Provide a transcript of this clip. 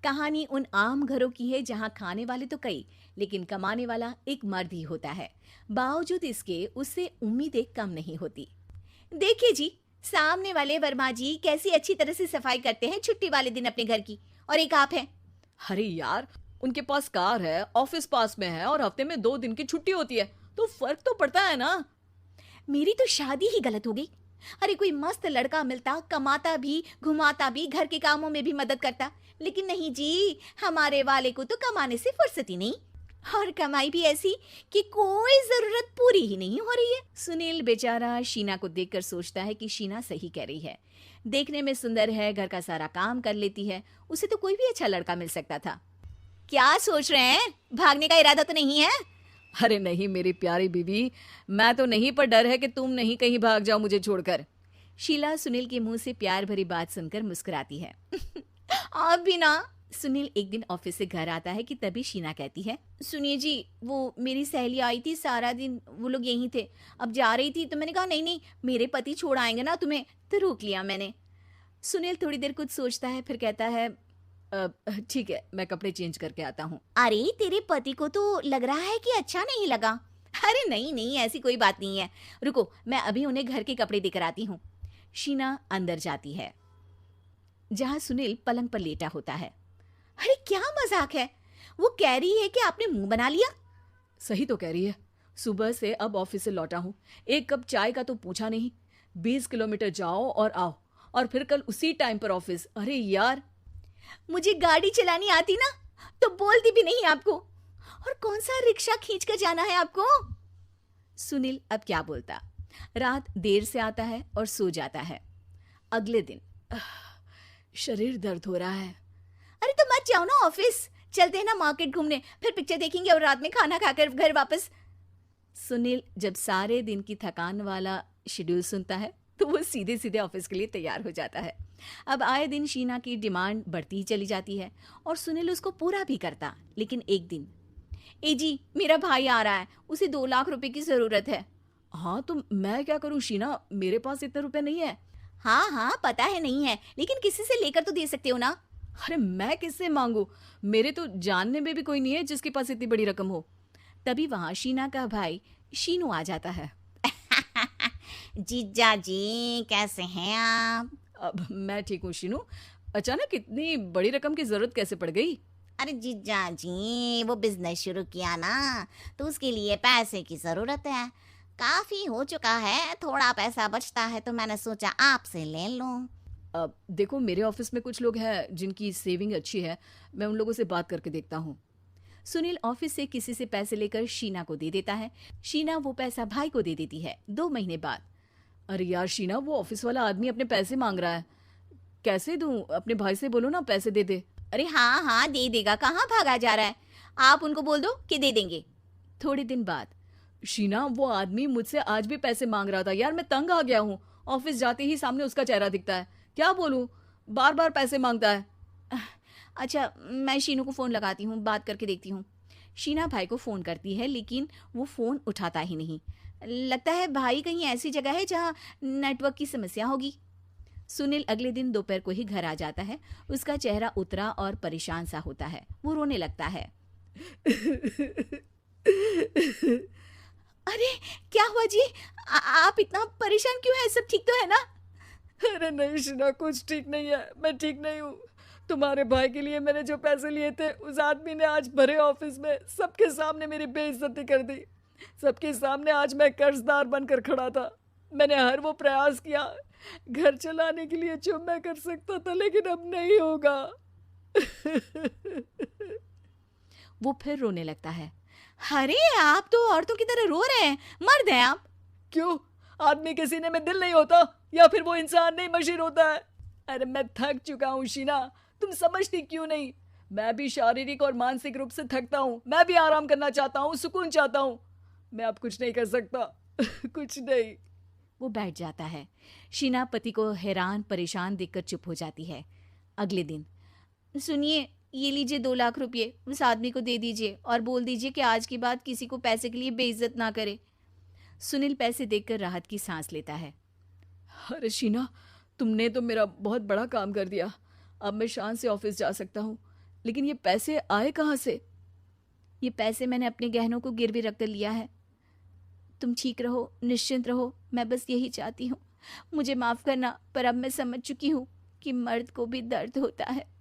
कहानी उन आम घरों की है जहां खाने वाले तो कई, लेकिन कमाने वाला एक मर्द ही होता है। बावजूद इसके उससे उम्मीदें कम नहीं होती। देखिए जी, सामने वाले वर्मा जी कैसी अच्छी तरह से सफाई करते हैं छुट्टी वाले दिन अपने घर की, और एक आप हैं। अरे यार, उनके पास कार है, ऑफिस पास में है और हफ्ते में 2 दिन की छुट्टी होती है, तो फर्क तो पड़ता है ना। मेरी तो शादी ही गलत हो गई। अरे कोई मस्त लड़का मिलता, कमाता भी, घुमाता भी, घर के कामों में भी मदद करता। लेकिन नहीं जी, हमारे वाले को तो कमाने से फुर्सत ही नहीं, और कमाई भी ऐसी कि कोई जरूरत पूरी ही नहीं हो रही है। सुनील बेचारा शीना को देखकर सोचता है कि शीना सही कह रही है। देखने में सुंदर है, घर का सारा काम कर लेती है, उसे तो कोई भी अच्छा लड़का मिल सकता था। क्या सोच रहे हैं? भागने का इरादा तो नहीं है? अरे नहीं मेरी प्यारी बीवी, मैं तो नहीं, पर डर है कि तुम नहीं कहीं भाग जाओ मुझे छोड़कर। शीला सुनील के मुंह से प्यार भरी बात सुनकर मुस्कुराती है। आप भी ना। सुनील एक दिन ऑफिस से घर आता है कि तभी शीना कहती है, सुनिए जी, वो मेरी सहेली आई थी, सारा दिन वो लोग यहीं थे। अब जा रही थी तो मैंने कहा नहीं नहीं, मेरे पति छोड़ आएंगे ना तुम्हें, तो रोक लिया मैंने। सुनील थोड़ी देर कुछ सोचता है, फिर कहता है, ठीक है, मैं कपड़े चेंज करके आता हूँ। अरे तेरे पति को तो लग रहा है कि अच्छा नहीं लगा। अरे नहीं नहीं, ऐसी कोई बात नहीं है, रुको मैं अभी उन्हें घर के कपड़े देकर आती हूँ। शीना अंदर जाती है जहां सुनील पलंग पर लेटा होता है। अरे क्या मजाक है, वो कह रही है कि आपने मुंह बना लिया। सही तो कह रही है, सुबह से अब ऑफिस से लौटा हूँ, एक कप चाय का तो पूछा नहीं। 20 किलोमीटर जाओ और आओ, और फिर कल उसी टाइम पर ऑफिस। अरे यार। मुझे गाड़ी चलानी आती ना तो बोलती भी नहीं आपको, और कौन सा रिक्शा खींच कर जाना है आपको। सुनील अब क्या बोलता। रात देर से आता है और सो जाता है। अगले दिन, शरीर दर्द हो रहा है। अरे तो मत जाओ ना ऑफिस, चलते हैं ना मार्केट घूमने, फिर पिक्चर देखेंगे और रात में खाना खाकर घर वापस। सुनील जब सारे दिन की थकान वाला शेड्यूल सुनता है तो वो सीधे सीधे ऑफिस के लिए तैयार हो जाता है। अब आए दिन शीना की डिमांड बढ़ती ही चली जाती है और सुनील उसको पूरा भी करता। लेकिन एक दिन, ए जी मेरा भाई आ रहा है, उसे 2 लाख रुपए की जरूरत है। हाँ तो मैं क्या करूँ शीना, मेरे पास इतने रुपए नहीं है। हाँ हाँ पता है नहीं है, लेकिन किसी से लेकर तो दे सकते हो ना। अरे मैं किससे मांगू, मेरे तो जानने में भी कोई नहीं है जिसके पास इतनी बड़ी रकम हो। तभी वहां शीना का भाई शीनू आ जाता है। जीजा जी कैसे हैं आप? अब मैं ठीक हूँ शीनू, अचानक इतनी बड़ी रकम की जरूरत कैसे पड़ गई? अरे जीजा जी, वो बिजनेस शुरू किया ना, तो उसके लिए पैसे की जरूरत है। काफी हो चुका है, थोड़ा पैसा बचता है तो मैंने सोचा आपसे ले लूं। अब देखो, मेरे ऑफिस में कुछ लोग हैं जिनकी सेविंग अच्छी है, मैं उन लोगों से बात करके देखता हूँ। सुनील ऑफिस से किसी से पैसे लेकर शीना को दे देता है। शीना वो पैसा भाई को दे देती है 2 महीने बाद। अरे यार शीना, वो ऑफिस वाला आदमी अपने पैसे मांग रहा है, कैसे दूं? अपने भाई से बोलो ना पैसे दे दे। अरे हाँ हाँ दे देगा, कहाँ भागा जा रहा है, आप उनको बोल दो कि दे देंगे। थोड़े दिन बाद, शीना, वो आदमी मुझसे आज भी पैसे मांग रहा था यार, मैं तंग आ गया हूँ। ऑफिस जाते ही सामने उसका चेहरा दिखता है, क्या बोलूं, बार बार पैसे मांगता है। अच्छा मैं शीनू को फ़ोन लगाती हूँ, बात करके देखती हूँ। शीना भाई को फ़ोन करती है लेकिन वो फ़ोन उठाता ही नहीं। लगता है भाई कहीं ऐसी जगह है जहाँ नेटवर्क की समस्या होगी। सुनील अगले दिन दोपहर को ही घर आ जाता है। उसका चेहरा उतरा और परेशान सा होता है, वो रोने लगता है। अरे क्या हुआ जी? आप इतना परेशान क्यों हैं? सब ठीक तो है ना? अरे नहीं शीना, कुछ ठीक नहीं है, मैं ठीक नहीं हूँ। तुम्हारे भाई के लिए मैंने जो पैसे लिए थे, उस आदमी ने आज भरे ऑफिस में सबके सामने मेरी बेइज्जती कर दी। सबके सामने आज मैं कर्जदार बनकर खड़ा था। मैंने हर वो प्रयास किया घर चलाने के लिए जो मैं कर सकता था, लेकिन अब नहीं होगा। वो फिर रोने लगता है। अरे आप तो औरतों की तरह रो रहे हैं, मर्द हैं आप। क्यों? आदमी के सीने में दिल नहीं होता, या फिर वो इंसान नहीं मशीन होता है? अरे मैं थक चुका हूँ शीना, तुम समझती क्यों नहीं? मैं भी शारीरिक और मानसिक रूप से थकता हूँ, मैं भी आराम करना चाहता हूँ, सुकून चाहता हूँ। मैं अब कुछ नहीं कर सकता। कुछ नहीं। वो बैठ जाता है। शीना पति को हैरान परेशान देखकर चुप हो जाती है। अगले दिन, सुनिए ये लीजिए 2 लाख रुपए, उस आदमी को दे दीजिए और बोल दीजिए कि आज के बाद किसी को पैसे के लिए बेइज्जत ना करे। सुनील पैसे देखकर राहत की सांस लेता है। अरे शीना, तुमने तो मेरा बहुत बड़ा काम कर दिया, अब मैं शान से ऑफिस जा सकता हूँ। लेकिन ये पैसे आए कहाँ से? ये पैसे मैंने अपने गहनों को गिरवी रख कर लिया है। तुम ठीक रहो, निश्चिंत रहो, मैं बस यही चाहती हूँ। मुझे माफ़ करना, पर अब मैं समझ चुकी हूँ कि मर्द को भी दर्द होता है।